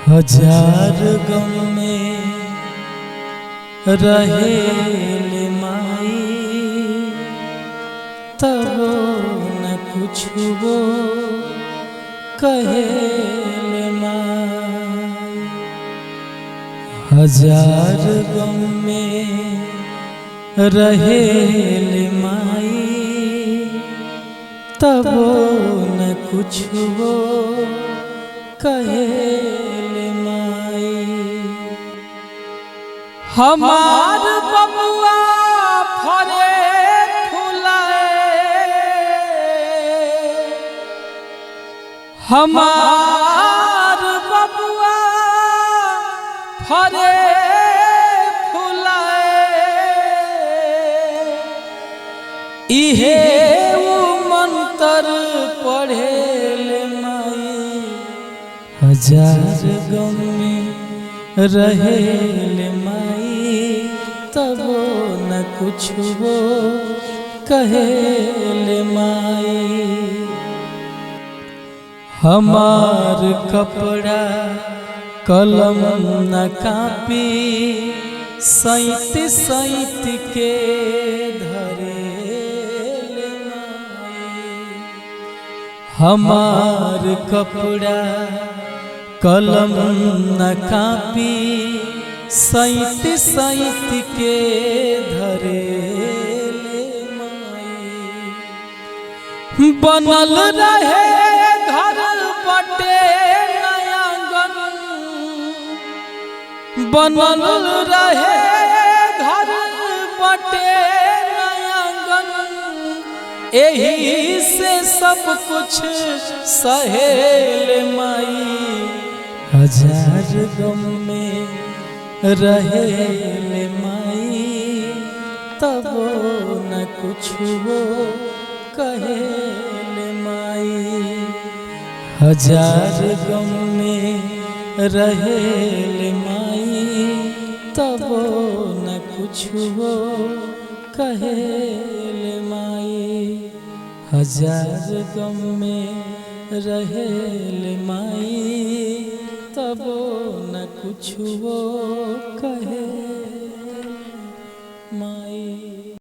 हजार गम में रहे माई, तब न कुछ वो कहे माई। हजार गम में रहे माई, तब न कुछ वो कहे माई। हमार बबुआ फरे फुलाए, हमार बबुआ फरे फुलाए, इहे वो मंतर पढ़े माई। हजार गम में रहे माई, तब न कुछ वो कहे माई। हमार कपड़ा कलम न कापी, सैत सैत के धरे माई। हमार कपड़ा कलम न कापी, सैत सैत के धरे माई। बनल रहे घर बटे नयांगन, बनल रहे घर बटे नयांगन, एही से सब कुछ सहेल माई। हजार गम में रहे माई, तब न कुछ वो कहे माई। हजार गम में रहे माई, तब न कुछ वो कहे माई। हजार गम में रहे माई, तब न कुछ वो कहे।